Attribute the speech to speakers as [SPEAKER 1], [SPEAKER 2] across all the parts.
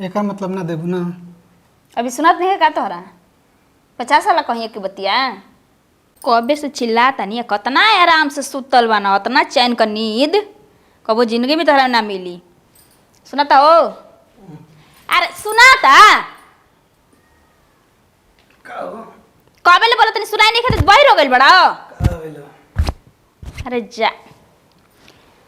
[SPEAKER 1] एक मतलब ना देबू ना।
[SPEAKER 2] अभी सुनत नहीं है का तोहरा 50 साल कहीं के बतिया कबे से चिल्लाता नहीं कतना आराम से सुतल बना उतना चैन का नींद कबो जिंदगी में तोहरा ना मिली। सुनाता हो अरे सुनाता कबे ले बोला तनी सुनाई नहीं खाते बहिर हो गइल बड़ा। अरे जा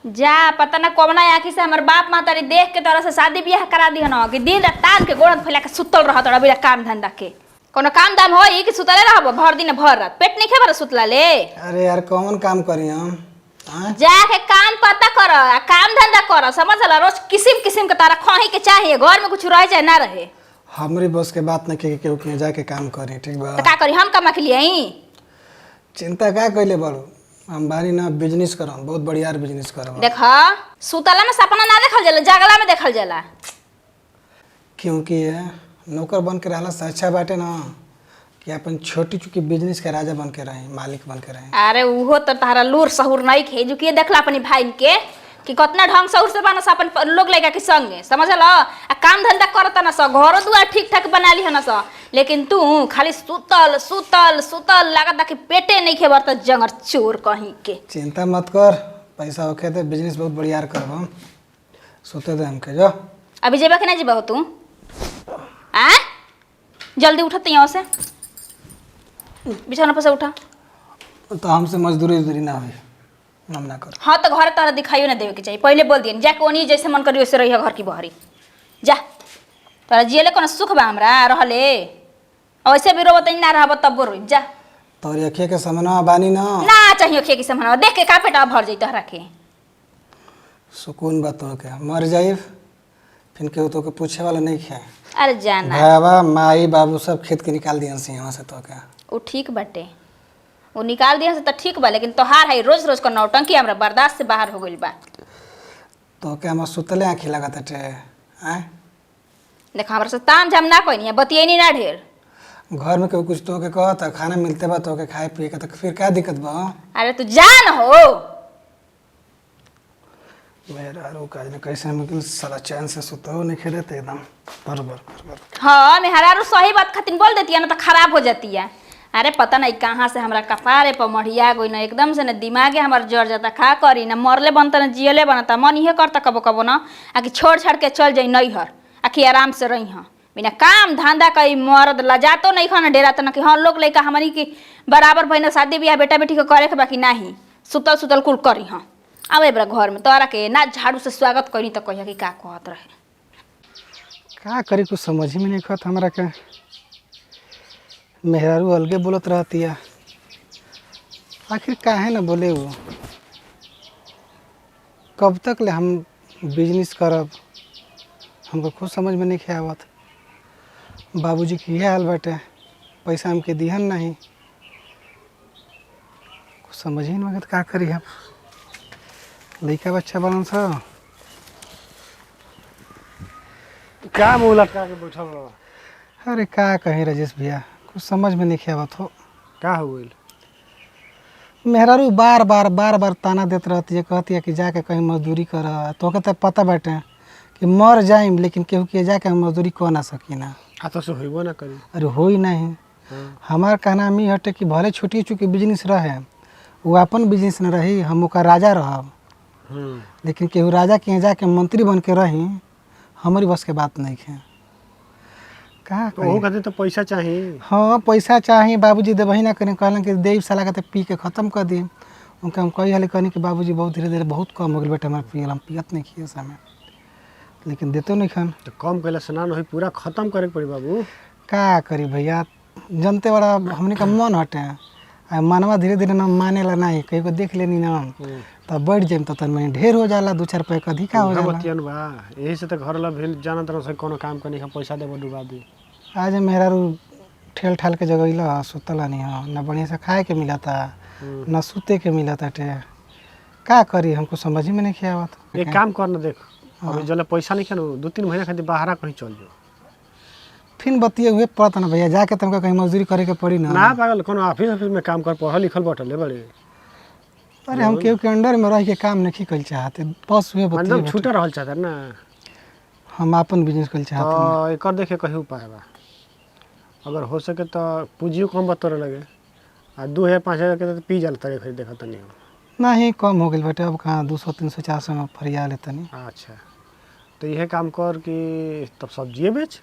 [SPEAKER 2] जा पता ना कौना आँखी से हमारे बाप मातारी देख के तरह से शादी ब्याह करा दी ना कि दिन रात तान के गोड़ फैला के सुतल रह तोरा बिना काम धंधा के कोनो काम दाम हो कि सुतले रहब भर दिन भर रात पेट नहीं खेबर सुतला ले।
[SPEAKER 1] अरे यार कौन काम करी हम
[SPEAKER 2] जाके काम पता कर काम धंधा कर समझला रोज किस्म किस्म के तारा खही के चाहिए घर में कुछ रहे चाहे ना रहे।
[SPEAKER 1] हमरी बस के बात न के केहू के जाके काम करी ठीक बा।
[SPEAKER 2] तो का करी हम कमा के लिए
[SPEAKER 1] चिंता का कइले बाड़ू हम बारी ना बिजनेस करम बहुत बढ़िया बिजनेस करम।
[SPEAKER 2] देख सुतला में सपना ना देखल जाला जागला में देखल जाला
[SPEAKER 1] क्योंकि नौकर बन के रहला से अच्छा बाटे ना कि अपन छोटी चुकी बिजनेस के राजा बन के रहे मालिक बन के रहे।
[SPEAKER 2] अरे उहो तो तारा लूर सहूर नहीं खे जो कि देखला अपनी भाई के कि कितना ढंग सहूर से बना सा अपन लोग लगा के संगे समझल आ काम धंधा करता ना सा घरो दुआर ठीक ठाक बना ली है ना सा लेकिन तू खाली सुतल सुतल सुतल लागत कि पेटे नहीं खेबर त जंगर चोर कहीं के।
[SPEAKER 1] चिंता मत कर पैसा होखे तो बिजनेस बहुत बढ़िया करब सुते दे हमके जो।
[SPEAKER 2] अभी जेबा कि नहीं जेबा हो तू आ जल्दी उठत यहाँ से बिछौना पर से उठा।
[SPEAKER 1] तो हमसे मजदूरी ना हुई हम ना कर।
[SPEAKER 2] हाँ तो घर तोरा दिखाइयो ना देवे के चाहिए पहले बोल दिए जाके ओनी जैसे मन करी वैसे रही घर की बहरी जा तोरा जियले कोनो सुख बा हमरा रहले ऐसे भी रोबत ना रहब तब रोई जा।
[SPEAKER 1] तोरी अखिए के समनवा बानी ना
[SPEAKER 2] ना चाहिए खे की समझ देख के का पेटा भर जाई तोहरा के
[SPEAKER 1] सुकून बा तो के मर जाइब फिर केहू तो के पूछे वाला नहीं खे।
[SPEAKER 2] अरे जाना
[SPEAKER 1] भावा माई बाबू सब खेत के निकाल दियन से यहाँ से तो के
[SPEAKER 2] वो ठीक बाटे वो निकाल दिया से तो ठीक बा लेकिन तोहार है रोज रोज का नौटंकी हमरा बर्दाश्त से बाहर हो गइल बा।
[SPEAKER 1] तो के हम सुतले आँखी लगत टे आए
[SPEAKER 2] देखा हमरा से ताम झाम ना कोई नहीं बतियनी ना ढेर
[SPEAKER 1] घर में केहू कुछ तो के कहता खाना मिलते बा तो के खाए पिए के तो फिर क्या दिक्कत बा।
[SPEAKER 2] अरे तू जा न हो
[SPEAKER 1] मेरा रो काज ने कैसे मिल साला चैन से सुतो नहीं खेले थे एकदम बरबर।
[SPEAKER 2] हाँ मैं हरारू सही बात खातिर बोल देती है ना तो खराब हो जाती है। अरे पता नहीं कहाँ से हमरा कपारे पर मढ़िया गई ना एकदम से ना दिमागे हमार जड़ जाता खा करी ना मरले बनता ना जियले बनता मन इहे करता कबो कबो ना आकि छोड़ छाड़ के चल जाई नैहर आखिर आराम से रही हाँ बिना काम धंधा कई मर्द लजातो नहीं खाना डेरा तो ना कि हाँ लोग लड़का हमारी की बराबर बहन शादी ब्याह बेटा बेटी को करे के बाकी नहीं सुतल सुतल कुल करी हाँ अब बड़ा घर में तोरा के ना झाड़ू से स्वागत करी तो कहिया कि का कहत रहे
[SPEAKER 1] का करी कुछ समझ में नहीं खत हमरा के मेहरारू अलगे बोलत रहती है आखिर काहे ना बोले वो कब तक ले हम बिजनेस करब हमको खुद समझ में नहीं आवत। बाबूजी की यह हाल बाटे पैसा हमके दिहन नहीं कुछ समझ ही नहीं का करी हम लड़का बच्चा बनन सा
[SPEAKER 3] क्या मुँह लटका के बैठल रहा।
[SPEAKER 1] अरे का कहीं राजेश भैया कुछ समझ में नहीं आवत हो
[SPEAKER 3] क्या हो गई
[SPEAKER 1] मेहरारू बार बार ताना देत रहती है कहती है कि जाके कहीं मजदूरी कर तो कहते पता बाटे कि मर जाइम लेकिन केहू के जाके हम मजदूरी कर ना सकी ना
[SPEAKER 3] हाथों से होइबो ना करी।
[SPEAKER 1] अरे हो ही नहीं हमार कहना मी हटे कि भले छोटी चुकी बिजनेस रहे वो अपन बिजनेस न रही हम ओका राजा रहब लेकिन केहू राजा के यहाँ जाके मंत्री बन के रही हमारी बस के बात नहीं है का
[SPEAKER 3] वो कहते तो पैसा चाहिए।
[SPEAKER 1] हाँ पैसा चाहिए बाबूजी देवही ना करें कहलन कि देव साला कहते पी के ख़त्म कर दी उनका हम कही हाल कहनी कि बाबूजी बहुत धीरे धीरे बहुत कम हो गए बेटा हमारे पियल हम पियत नहीं किए समय लेकिन देते नहीं खान
[SPEAKER 3] तो कम कैला से ना नहीं पूरा खत्म करे के पड़ी बाबू
[SPEAKER 1] का करी भैया जनते बड़ा हमने का मन हटे आ मनवा धीरे धीरे ना मानेला नहीं कहीं को देख लेनी ना तब बढ़ जाए तो तन में ढेर हो जाला 2-4 रुपये का अधिका हो जाला
[SPEAKER 3] यही से तो घर ला भी जाना तरह से कोनो काम करने का पैसा देबो डुबा दी।
[SPEAKER 1] आज मेहरारू ठेल ठाल के जगह सुतला नहीं हो ना बढ़िया से खाए के मिला था ना सूते के मिला था टे का करी हमको समझ में नहीं आवत।
[SPEAKER 3] एक काम कर ना देख अभी जले पैसा नहीं खेनो 2-3 महीना खातिर बाहर कहीं चल जाओ
[SPEAKER 1] फिर बतिए हुए पड़ता ना भैया जाके तुमको कहीं मजदूरी करे के पड़ी ना
[SPEAKER 3] पागल कोनो ऑफिस में काम कर पढ़ल लिखल बैठल बड़े।
[SPEAKER 1] अरे हम केहू के अंडर में रह के काम नहीं कल चाहते बस हुए बतिए
[SPEAKER 3] छूटे रहल चाहता ना
[SPEAKER 1] हम अपन बिजनेस कर चाहते हैं।
[SPEAKER 3] तो एकर देखे कहीं उपाय बा, अगर हो सके तो पूंजियो कम बतोरे लगे आ 2,000-5,000 के तो पी जाल तरे खरीद देखा तनी।
[SPEAKER 1] नहीं कम हो गई बेटे, अब कहाँ 200-300-400 में फरिया लेते नहीं।
[SPEAKER 3] अच्छा तो यह काम कर कि तब सब्जिए बेच,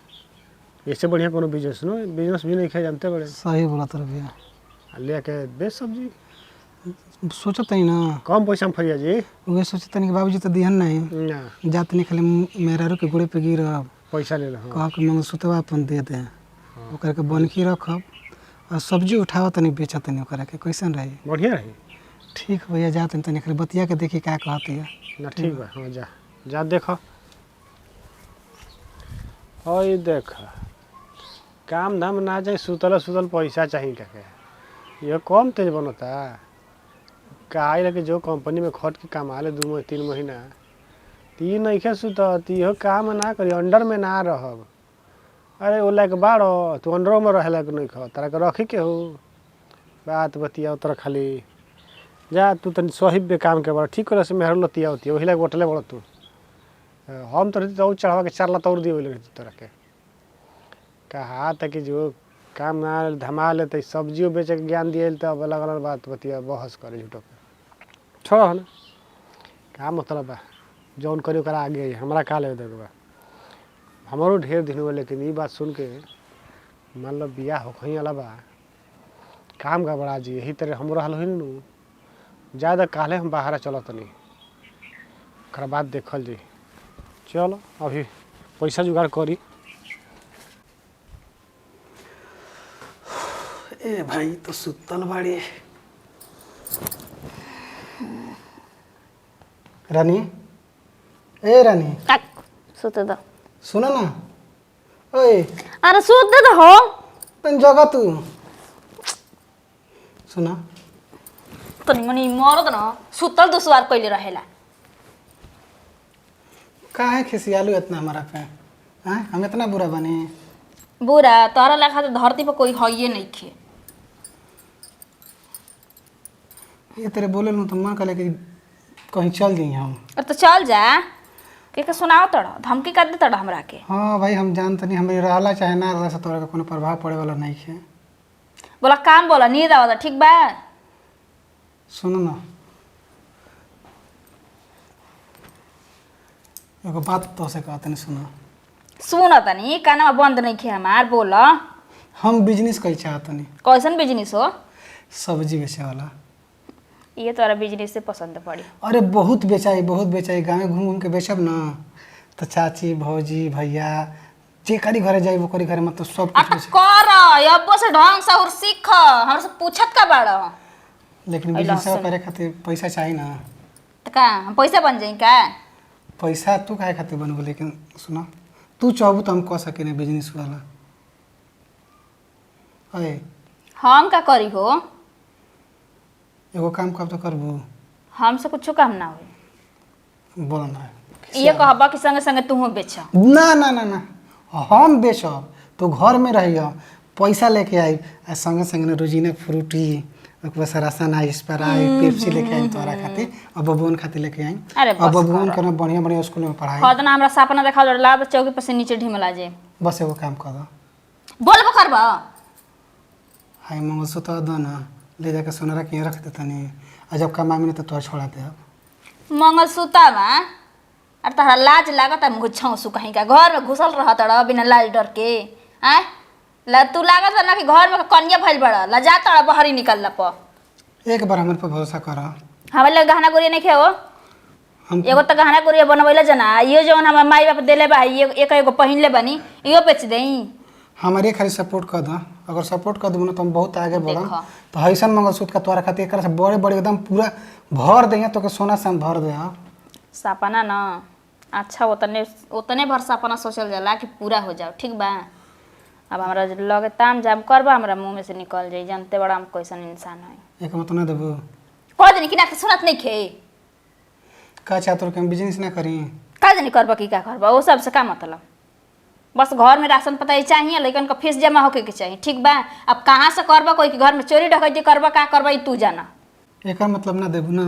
[SPEAKER 3] इससे बढ़िया कोनो बिजनेस भी नहीं खे जानते बड़े।
[SPEAKER 1] सही बोला तर भैया,
[SPEAKER 3] ले के बेच सब्जी,
[SPEAKER 1] सोचत नहीं ना,
[SPEAKER 3] कम पैसा में फरिया जी
[SPEAKER 1] वही सोचत नहीं कि बाबूजी तो दिहन नहीं,
[SPEAKER 3] ना
[SPEAKER 1] जात नहीं खाली मेहरारू के गोड़े पे गिर
[SPEAKER 3] पैसा ले लो।
[SPEAKER 1] कह के मंगलसूत्रवा अपन दे दे, ओकरा के बनकी रखब और सब्जी उठावत नहीं बेचत नहीं, ओकरा के कैसन रही?
[SPEAKER 3] बढ़िया रही।
[SPEAKER 1] ठीक भैया, जात नहीं तनी खाली बतिया के देखी क्या कहती है।
[SPEAKER 3] ना ठीक बा, हाँ जा जा देखो। और ये देख काम धाम ना जाए, सुतल सुतल पैसा चाहिए क्या ये कम तेज बनता काहे लगे जो कंपनी में खट के कमा ले 2-3 महीना, ती नहीं खे सुतत इहो काम ना करी, अंडर में ना रहब। अरे वो लायक बाड़ो तू अंडरों में रहे लायक नहीं खा, तारा के रखे के हो बात बतिया उतर खाली जा तू तनी सही बे काम के बड़ा ठीक करे से मेहर लतिया होती है वही लायक बोटले बड़ा तू। हम तो रहती तो चढ़ावा के 4 लात और दिए वही रहती तोरा के कहा था कि जो काम ना धमा लेते सब्जियों बेचे के ज्ञान दिए तो अब अलग अलग बात बतिया बहस करे झूठो के छोड़ ना का मतलब बा जौन करी ओकरा आगे हमरा का ले देबे बा। हमारो ढेर दिन हुआ लेकिन ये बात सुन के मान लो बियाह हो कहीं वाला बा काम का बड़ा जी यही तरह हमरो हाल हुई नु ज़्यादा काले हम बाहर चलत नहीं ओकरा बाद देखल जी। चलो अभी पैसा जुगाड़ करी।
[SPEAKER 1] ए भाई तो सुतल बाड़ी। रानी, ए रानी
[SPEAKER 2] तक सुते दो।
[SPEAKER 1] सुनो ना, ओए
[SPEAKER 2] अरे सुत दे हो
[SPEAKER 1] तन जगह तू सुना
[SPEAKER 2] तनी मनी मरद न सुतल दुसवार कइले रहेला।
[SPEAKER 1] काहे खिसियालू इतना हमारा पे? हैं हम इतना बुरा बने?
[SPEAKER 2] बुरा तोहरा लेखा तो धरती पर कोई हइये नहीं खे।
[SPEAKER 1] ये तेरे बोले नु तो मां कहले कि कहीं चल जाई हम।
[SPEAKER 2] और तो चल जा के सुनाओ तड़ा धमकी कर दे तड़ा हमरा के।
[SPEAKER 1] हाँ भाई हम जानते नहीं हमारी रहला चाहे ना रहला से तोरा के कोनो प्रभाव पड़े वाला नहीं है।
[SPEAKER 2] बोला काम बोला नींद आवता ठीक बा।
[SPEAKER 1] सुनो ना एगो बात तो से कहते नहीं सुनो।
[SPEAKER 2] सुन तनी कानवा बंद नहीं खे हमार बोला।
[SPEAKER 1] हम बिजनेस कई चाहते नहीं।
[SPEAKER 2] कैसन बिजनेस हो?
[SPEAKER 1] सब्जी बेचे वाला।
[SPEAKER 2] ये तोरा बिजनेस से पसंद पड़ी।
[SPEAKER 1] अरे बहुत बेचाई गाँव में घूम घूम के बेचब ना तो चाची भौजी भैया जे करी घरे जाई वो करी घरे मतलब सब कुछ बेचे।
[SPEAKER 2] कर अब्बो से ढंग से और सीख हमर से पूछत का बाड़ा।
[SPEAKER 1] लेकिन बिजनेस करे खातिर पैसा चाहिए ना।
[SPEAKER 2] तो का हम पैसा बन जाई का?
[SPEAKER 1] पैसा तू काहे खातिर बनबो लेकिन सुना तू चाहबू तो हम कह सके ना बिजनेस वाला। अरे
[SPEAKER 2] हम का करी हो?
[SPEAKER 1] एगो काम कब तो करबू?
[SPEAKER 2] हमसे कुछ काम ना हो।
[SPEAKER 1] बोलो ना।
[SPEAKER 2] ये कहबा कि संगे संगे तू बेच।
[SPEAKER 1] ना ना ना ना हम बेचब तो घर में रहिए पैसा लेके आई आ संगे संगे रोजीना फ्रूटी राशन आई स्प्राइट पेप्सी लेके आई तोरा खातिर अब बबुन खातिर लेके आई।
[SPEAKER 2] अरे
[SPEAKER 1] अब बबुन के बढ़िया बढ़िया स्कूल में पढ़ाई।
[SPEAKER 2] खुद ना हमरा सपना देखा ला चौकी पर से नीचे ढिमला जे।
[SPEAKER 1] बस एगो काम कर दो।
[SPEAKER 2] बोलबो करबा
[SPEAKER 1] हाय मंगलसूत्र दो ना ले जाके सोनारा के रख देता नहीं आ जब कमा में तो तोरा छोड़ा दे।
[SPEAKER 2] मंगलसूत्र में अरे तहरा लाज लागत है मुझे छौसू कहीं का घर में घुसल रहत रह बिना लाज डर के। आय ला तू लागत ना कि घर में कन्या भइल बड़ा लजा तड़ा बहरी निकलला पर।
[SPEAKER 1] एक बार हमारे पर भरोसा कर।
[SPEAKER 2] हमारे लगे गहना गुड़िया नहीं खे हो।
[SPEAKER 1] हम
[SPEAKER 2] एगो तो गहना गुड़िया बनवैले जना ये जौन हमार माई बाप देले बा ये एक एगो पहिन ले बनी इहो बेच देई।
[SPEAKER 1] हमारे खाली सपोर्ट कर दो। अगर सपोर्ट कर दूँ तो हम बहुत आगे बढ़म।
[SPEAKER 2] देखो।
[SPEAKER 1] तो ऐसा मंगलसूत्र का तोरा खातिर एकरा से बड़े बड़े एकदम पूरा भर देंगे तो के सोना से हम भर दे।
[SPEAKER 2] सपना ना अच्छा उतने भर सपना सोचल जाला कि पूरा हो जाओ ठीक बा। अब हमरा लगे ताम जाम करबा हमरा मुंह में से निकल जाई जानते बड़ा हम कैसन इंसान है।
[SPEAKER 1] एक मत ना देबू
[SPEAKER 2] कह देनी कि ना सुनत नहीं खे
[SPEAKER 1] का चाह तोर के हम बिजनेस ना करी
[SPEAKER 2] का देनी करबा कि का करबा वो सब से का मतलब। बस घर में राशन पता ही चाहिए लेकिन का फीस जमा होके के चाहिए ठीक बा। अब कहाँ से करबा कोई के घर में चोरी डकैती करबा का करबा ई तू जाना।
[SPEAKER 1] एक मतलब ना देबू ना।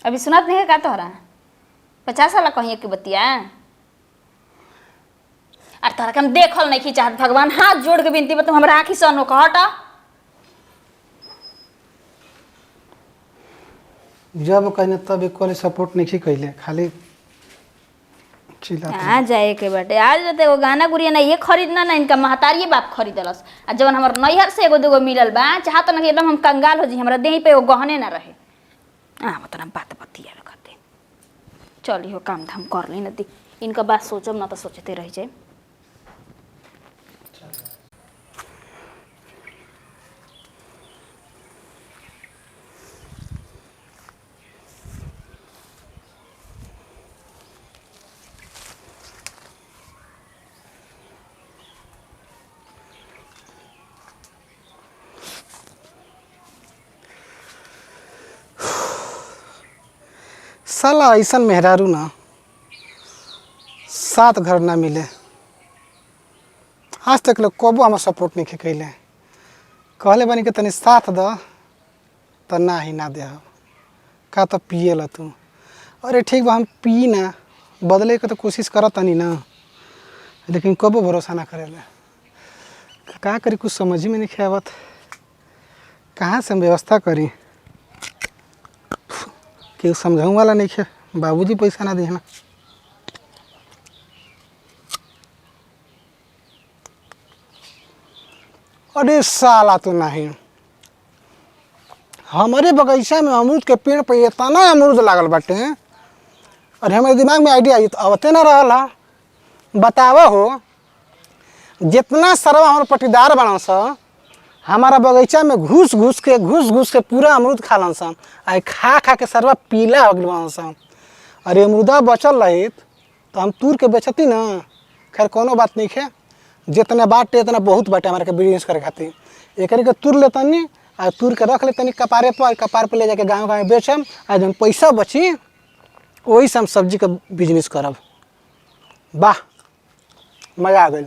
[SPEAKER 2] अभी सुनत नहीं है का तोहरा 50 साल कहिए कि बतिया और तोहरा के हम देखल नहीं की चाहत भगवान हाथ जोड़ के विनती बा तुम हमरा आँखी से अनोखा हटा।
[SPEAKER 1] जब कहने तब एक वाले सपोर्ट नहीं कैले खाली चिल्ला
[SPEAKER 2] आ जाए के बाटे आज रहते एगो गाना गुड़िया ना ये खरीदना ना इनका महतारिये बाप खरीदलस आ जवन हमर नैहर से एगो दूगो मिलल बा चाहत ना कि एकदम हम कंगाल हो जी हमरा देही पे एगो गहने ना रहे बता बात बतिया खाते चल हो काम धाम कर ली ना इनका बात सोचब ना तो सोचते रह जाए।
[SPEAKER 1] साला ऐसा मेहरारू ना 7 घर ना मिले आज तक लोग कबो हमारा सपोर्ट नहीं कैले कहले बनी के तनी साथ द तो ना ही ना दे का तो पिए ला तू अरे ठीक बा हम पी ना बदले के तो कोशिश करत तनी ना लेकिन कबो भरोसा ना करेला का करी कुछ समझ में नहीं आवत कहाँ से हम व्यवस्था करी केहू समझाऊँ वाला नहीं है बाबूजी पैसा ना दिए ना अरे साला तो नहीं हमारे बगीचा में अमरूद के पेड़ पे इतना अमरूद लागल बाटे और हमारे दिमाग में आइडिया आई तो आवते ना रहा बतावा हो जितना सरवा हमारे पटीदार बना सा हमारा बगीचा में घुस घुस के पूरा अमरूद खा लन सन आ खा के सरवा पीला हो गल सन अरे अमरूदा बचल रहित तो हम तूर के बेचती ना खैर कोनो बात नहीं है जितना बाटे इतना बहुत बाटे हमारे के बिजनेस करे खातिर एक के तूर लेतनी आ तूर के रख लेतनी कपार पर ले जाके गाँव गाँव बेचम आ जब पैसा बची वही से हम सब्जी का बिजनेस करब। वाह मज़ा आ गई।